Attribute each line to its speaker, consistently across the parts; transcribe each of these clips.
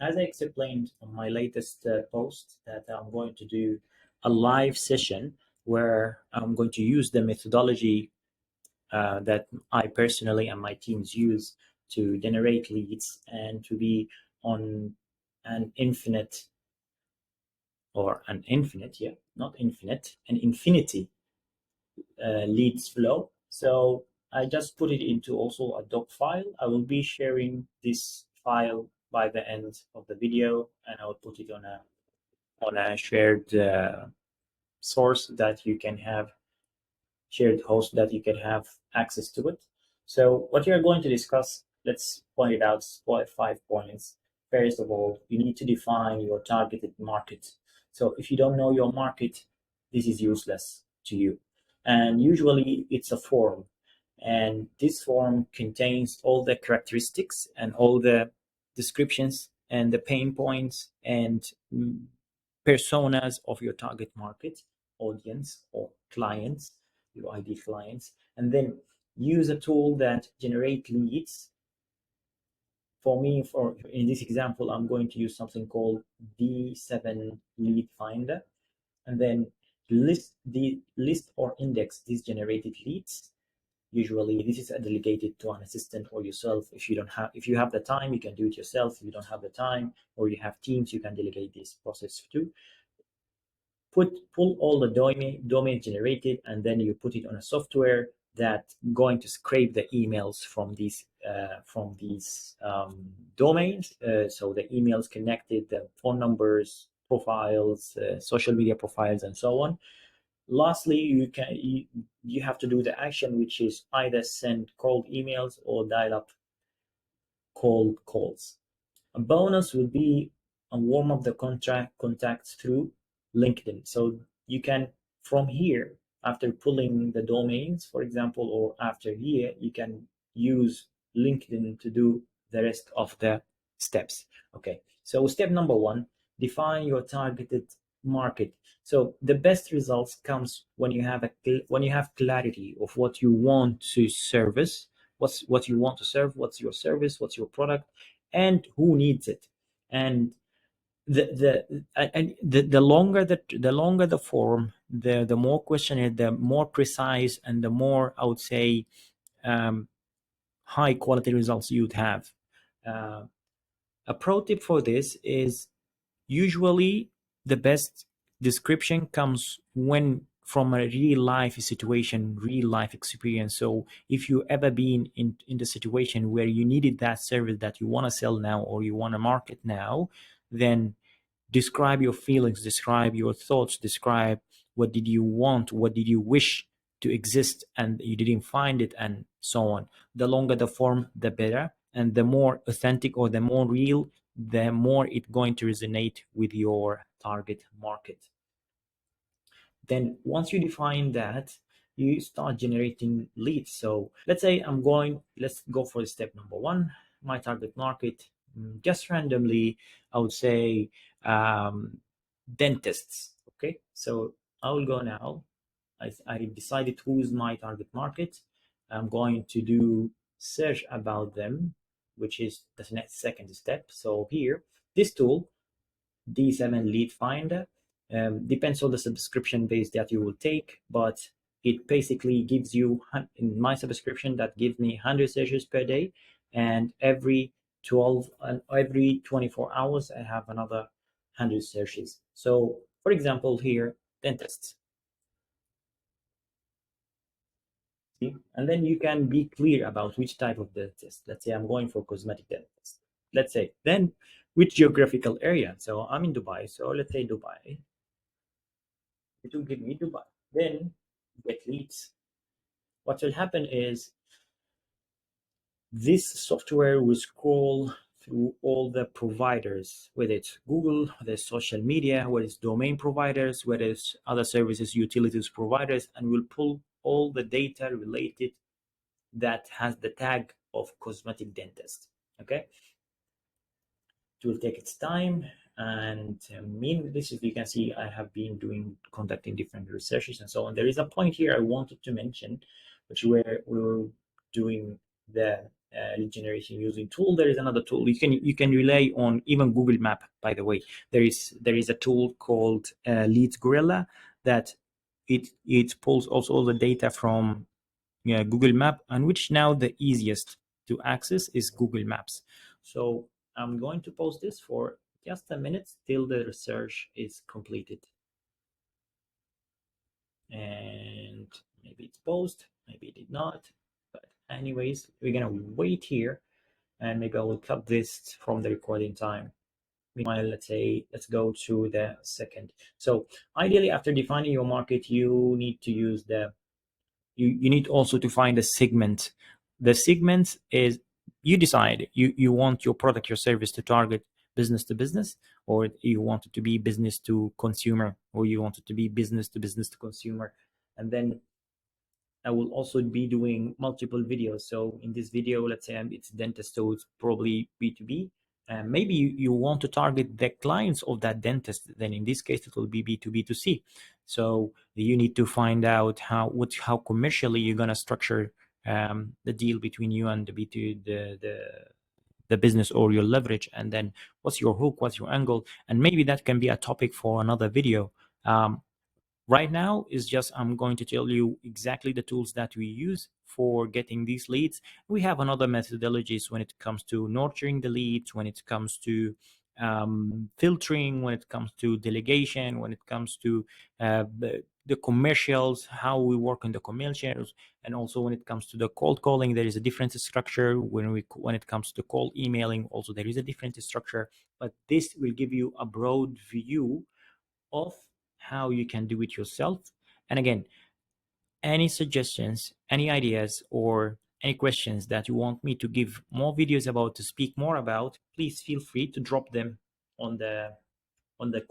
Speaker 1: As I explained on my latest post, that I'm going to do a live session where I'm going to use the methodology that I personally and my teams use to generate leads and to be on an infinite or an infinite, yeah, not infinite, an infinity leads flow. So I just put it into also a doc file. I will be sharing this file by the end of the video, and I will put it on a shared source that you can have, shared host that you can have access to it. So what you're going to discuss, let's point it out, 5 points. First of all, you need to define your targeted market. So if you don't know your market, this is useless to you. And usually it's a form. And this form contains all the characteristics and all the descriptions and the pain points and personas of your target market, audience or clients, your ID clients, and then use a tool that generate leads. For me, for in this example, I'm going to use something called D7 Lead Finder, and then list or index these generated leads. Usually this is delegated to an assistant or yourself. If you have the time, you can do it yourself. If you don't have the time or you have teams, you can delegate this process to. Pull all the domain generated, and then you put it on a software that going to scrape the emails from these domains. So the emails connected, the phone numbers, profiles, social media profiles, and so on. Lastly, you have to do the action, which is either send cold emails or dial up cold calls. A bonus would be a warm up the contacts through LinkedIn. So you can, from here, after pulling the domains, for example, or after here, you can use LinkedIn to do the rest of the steps. Okay, so step number 1, define your targeted market. So the best results comes when you have clarity of what you want to service, what you want to serve, what's your service, what's your product, and who needs it. And the longer the form, the more questionnaire, the more precise, and the more, I would say, high quality results you'd have. A pro tip for this is usually the best description comes when from a real life situation, real life experience. So if you ever been in the situation where you needed that service that you want to sell now or you want to market now, then describe your feelings, describe your thoughts, describe what did you want, what did you wish to exist and you didn't find it, and so on. The longer the form, the better, and the more authentic or the more real, the more it's going to resonate with your target market. Then once you define that, you start generating leads. So let's say let's go for step number 1, my target market. Just randomly, I would say dentists. Okay, so I will go now. I decided who's my target market. I'm going to do search about them, which is the next second step. So here, this tool, D7 Lead Finder, depends on the subscription base that you will take, but it basically gives you, in my subscription, that gives me 100 searches per day, and every 24 hours I have another 100 searches. So for example, here, dentists. And then you can be clear about which type of dentist. Let's say I'm going for cosmetic dentist. Let's say then which geographical area. So I'm in Dubai. So let's say Dubai. It will give me Dubai. Then get leads. What will happen is this software will scroll through all the providers, whether it's Google, whether it's social media, whether it's domain providers, whether it's other services, utilities providers, and will pull all the data related that has the tag of cosmetic dentist. Okay, it will take its time, and this, if you can see, I have been conducting different researches and so on. There is a point here I wanted to mention, which we were doing the lead generation using tool. There is another tool you can rely on, even Google Map. By the way, there is a tool called Lead Gorilla that it pulls also all the data from Google Map, and which now the easiest to access is Google Maps. So I'm going to post this for just a minute till the research is completed. And maybe it's paused, maybe it did not. But anyways, we're gonna wait here, and maybe I will cut this from the recording time. Meanwhile, let's go to the second. So ideally, after defining your market, you need to use you need also to find a segment. The segment is, you decide, you want your product, your service to target business to business, or you want it to be business to consumer, or you want it to be business to consumer. And then I will also be doing multiple videos. So in this video, let's say it's dentist, so it's probably B2B. Maybe you want to target the clients of that dentist. Then in this case, it will be B2B2C. So you need to find out how commercially you're gonna structure the deal between you and the B2 the business, or your leverage, and then what's your hook, what's your angle, and maybe that can be a topic for another video. Right now is just, I'm going to tell you exactly the tools that we use for getting these leads. We have another methodologies when it comes to nurturing the leads, when it comes to filtering, when it comes to delegation, when it comes to the commercials, how we work on the commercials, and also when it comes to the cold calling, there is a different structure. When it comes to cold emailing, also there is a different structure. But this will give you a broad view of how you can do it yourself. And again, any suggestions, any ideas, or any questions that you want me to give more videos about, to speak more about, please feel free to drop them on the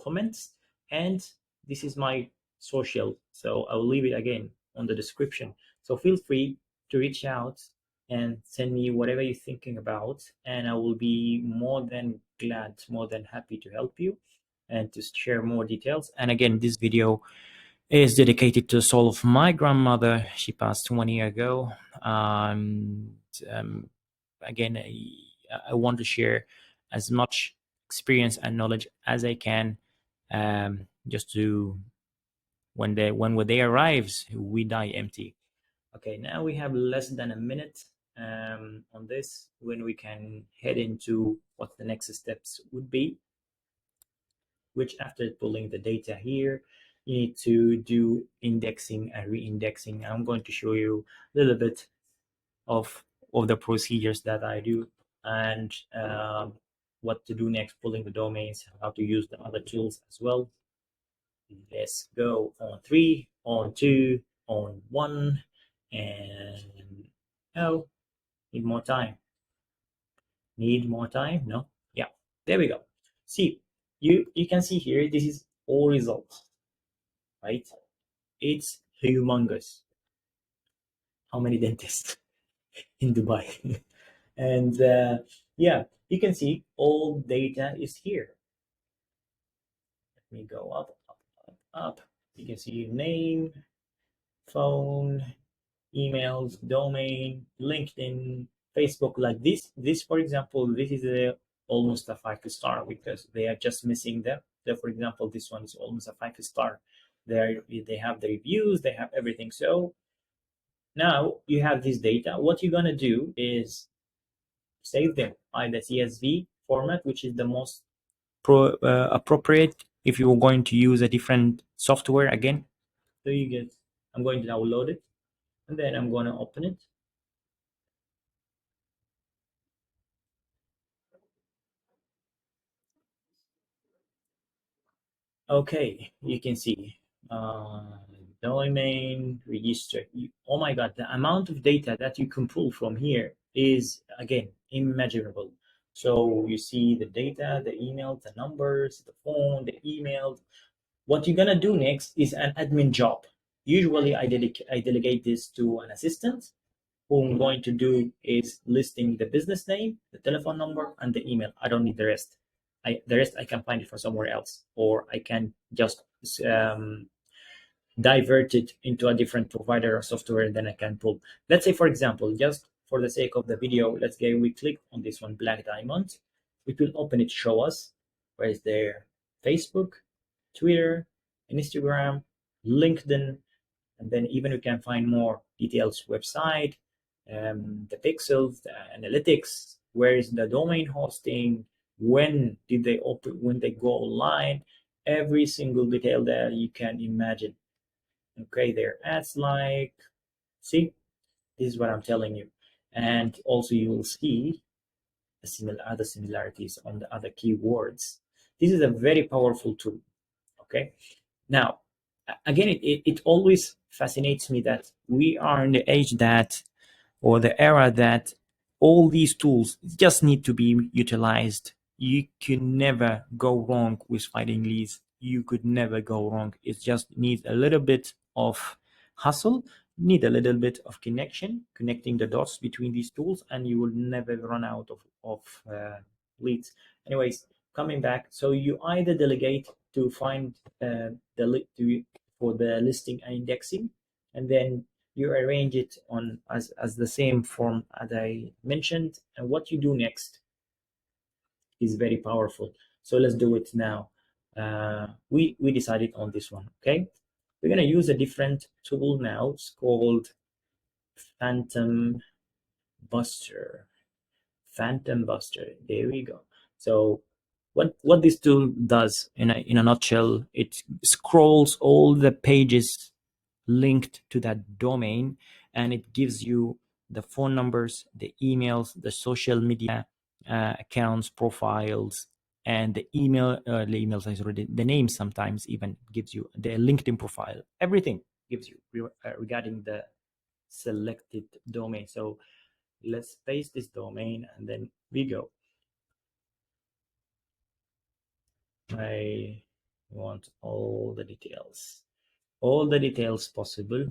Speaker 1: comments. And this is my social, so I will leave it again on the description. So feel free to reach out and send me whatever you're thinking about, and I will be more than glad, more than happy to help you and to share more details. And again, this video is dedicated to the soul of my grandmother. She passed 1 year ago. Again, I want to share as much experience and knowledge as I can, just to when they arrives, we die empty. Okay, now we have less than a minute on this, when we can head into what the next steps would be, which after pulling the data here, you need to do indexing and re-indexing. I'm going to show you a little bit of the procedures that I do, and what to do next, pulling the domains, how to use the other tools as well. Let's go on 3, on 2, on 1, and oh, need more time. Need more time? No? Yeah, there we go. See, you can see here, this is all results, right? It's humongous. How many dentists in Dubai? And yeah, you can see all data is here. Let me go up, up, up, up. You can see name, phone, emails, domain, LinkedIn, Facebook. Like this for example, this is almost a 5-star, because they are just missing for example, this one is almost a 5-star. They have the reviews, they have everything. So now you have this data. What you're gonna do is save them by the CSV format, which is the most appropriate if you're going to use a different software again. So I'm going to download it, and then I'm going to open it. Okay, you can see domain register. Oh my God, the amount of data that you can pull from here is, again, immeasurable. So you see the data, the emails, the numbers, the phone, the emails. What you're gonna do next is an admin job. Usually I delegate this to an assistant. Who I'm going to do is listing the business name, the telephone number, and the email. I don't need the rest. The rest I can find it from somewhere else, or I can just divert it into a different provider or software, and then I can pull. Let's say, for example, just for the sake of the video, let's get we click on this one, black diamond. It will open it, show us where is there Facebook, Twitter, Instagram, LinkedIn, and then even we can find more details, website, the pixels, the analytics, where is the domain hosting, when did they open, when they go online, every single detail that you can imagine. Okay, their ads, like, see, this is what I'm telling you. And also you will see other similarities on the other keywords. This is a very powerful tool. Okay, now again, it always fascinates me that we are in the age that, or the era that, all these tools just need to be utilized. You can never go wrong with finding leads. You could never go wrong. It just needs a little bit of hustle, need a little bit of connecting the dots between these tools, and you will never run out of leads. Anyways, coming back, so you either delegate to find for the listing and indexing, and then you arrange it on as the same form as I mentioned, and what you do next is very powerful. So let's do it now. We decided on this one. Okay, we're going to use a different tool now. It's called Phantom Buster. Phantom Buster, there we go. So what this tool does in a nutshell, it scrolls all the pages linked to that domain, and it gives you the phone numbers, the emails, the social media accounts, profiles, and the emails is already the name. Sometimes even gives you the LinkedIn profile. Everything gives you regarding the selected domain. So let's paste this domain, and then we go. I want all the details possible.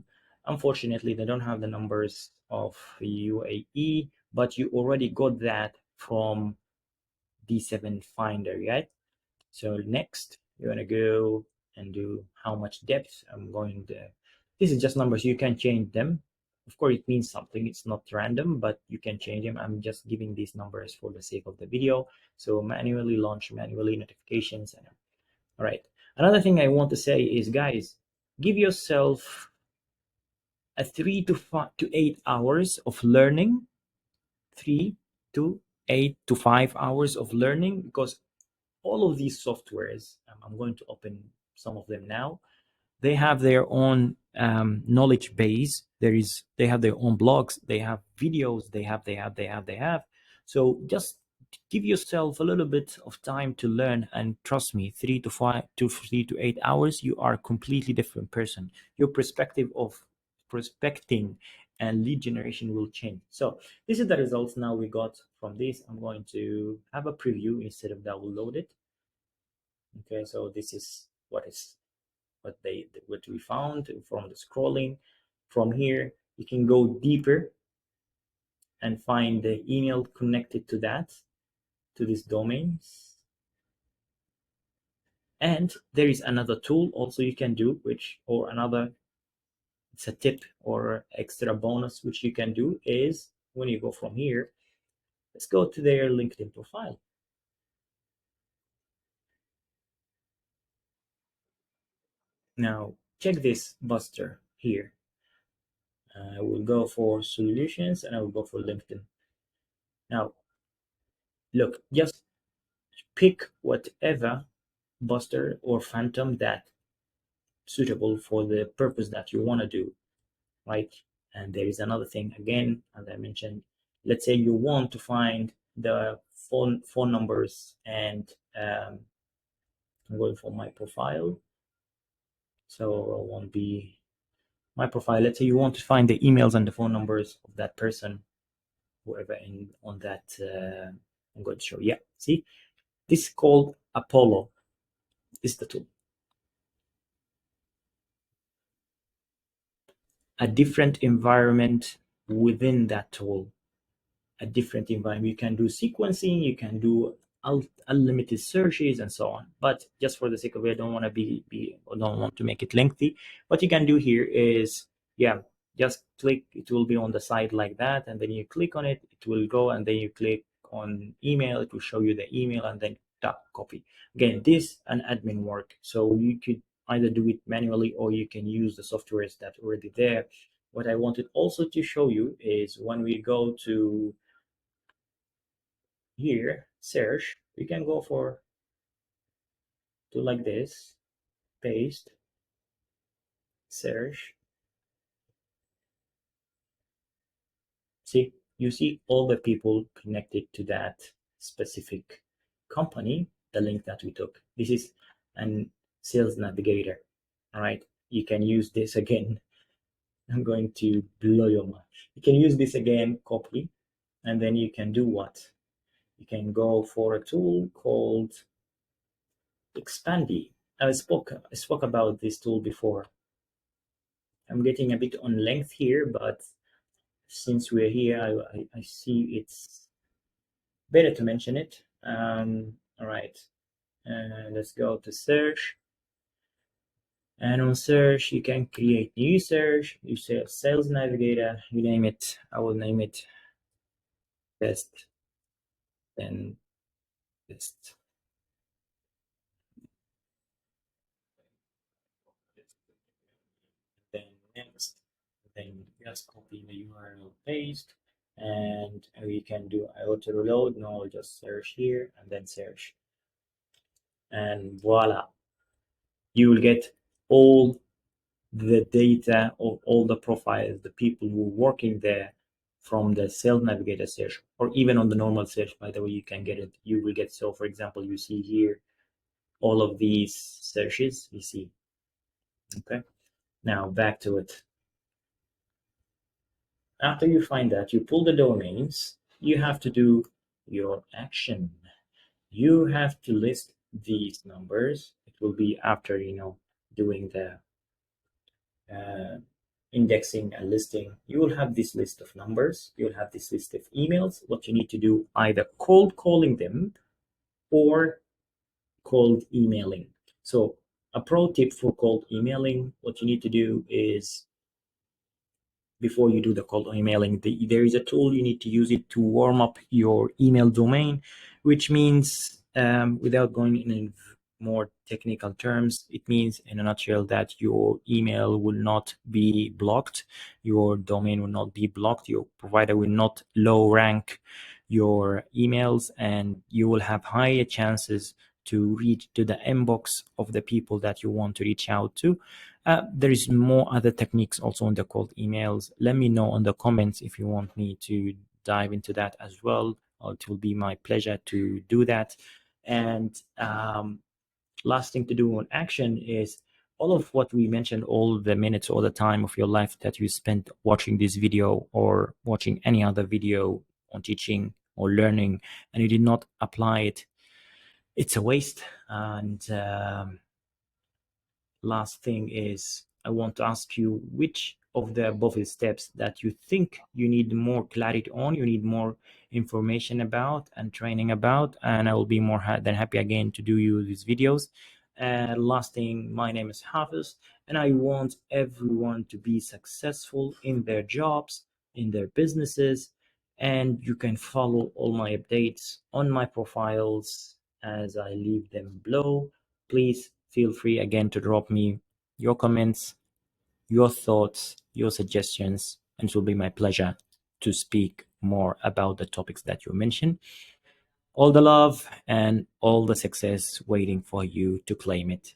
Speaker 1: Unfortunately, they don't have the numbers of UAE, but you already got that from D7 Finder, right? So next, you're gonna go and do how much depth. This is just numbers, you can change them. Of course, it means something, it's not random, but you can change them. I'm just giving these numbers for the sake of the video. So manually launch, manually notifications. All right. Another thing I want to say is, guys, give yourself a 3 to 8 hours of learning, 3 to 8 to 5 hours of learning, because all of these softwares, I'm going to open some of them now, they have their own knowledge base. They have their own blogs, they have videos, they have. So just give yourself a little bit of time to learn, and trust me, 3 to 8 hours, you are a completely different person. Your perspective of prospecting and lead generation will change. So this is the results now we got from this. I'm going to have a preview instead of download it. Okay, so this is what we found from the scrolling. From here, you can go deeper and find the email connected to these domains. And there is another tool also you can do, it's a tip or extra bonus, which you can do is, when you go from here, let's go to their LinkedIn profile. Now check this Buster here. I will go for solutions and I will go for LinkedIn. Now look, just pick whatever Buster or Phantom that suitable for the purpose that you want to do, right? And there is another thing, again, as I mentioned, let's say you want to find the phone numbers, and I'm going for my profile. So it won't be my profile. Let's say you want to find the emails and the phone numbers of that person, whoever on that. I'm going to show. Yeah, see, this is called Apollo. This is the tool. A different environment within that tool. A different environment. You can do sequencing, you can do unlimited searches and so on. But just for the sake of it, I don't want to don't want to make it lengthy. What you can do here is, yeah, just click, it will be on the side like that, and then you click on it, it will go, and then you click on email, it will show you the email, and then tap copy. Again, this an admin work, so you could either do it manually or you can use the softwares that already there. What I wanted also to show you is when we go to here, search, we can go for to like this, paste, search. See, you see all the people connected to that specific company, the link that we took. This is an sales navigator. All right, you can use this again. I'm going to blow your mind. You can use this again, copy, and then you can do what? You can go for a tool called Expandy. I spoke about this tool before. I'm getting a bit on length here, but since we're here, I see it's better to mention it. All right, let's go to search. And on search, you can create new search. You say sales navigator, you name it. I will name it test, then test. Then next, then just copy the URL, paste, and we can do auto reload. No, I'll just search here and then search, and voila, you will get all the data of all the profiles, the people who are working there from the sales navigator search, or even on the normal search, by the way, you can get it. You will get, so for example, you see here all of these searches, you see. Okay, now back to it. After you find that, you pull the domains, you have to do your action. You have to list these numbers. It will be after, doing the indexing and listing. You will have this list of numbers. You'll have this list of emails. What you need to do, either cold calling them or cold emailing. So a pro tip for cold emailing, what you need to do is, before you do the cold emailing, there is a tool, you need to use it to warm up your email domain, which means, without going in more technical terms, it means in a nutshell that your email will not be blocked, your domain will not be blocked, your provider will not low rank your emails, and you will have higher chances to reach to the inbox of the people that you want to reach out to. There is more other techniques also on the cold emails. Let me know on the comments if you want me to dive into that as well. It will be my pleasure to do that. And last thing to do on action is all of what we mentioned, all the minutes, all the time of your life that you spent watching this video or watching any other video on teaching or learning, and you did not apply it, it's a waste. And last thing is, I want to ask you which of the above steps that you think you need more clarity on, you need more information about and training about, and I will be more than happy again to do you these videos. And last thing, my name is Hafiz, and I want everyone to be successful in their jobs, in their businesses, and you can follow all my updates on my profiles as I leave them below. Please feel free again to drop me your comments, your thoughts, your suggestions, and it will be my pleasure to speak more about the topics that you mentioned. All the love and all the success waiting for you to claim it.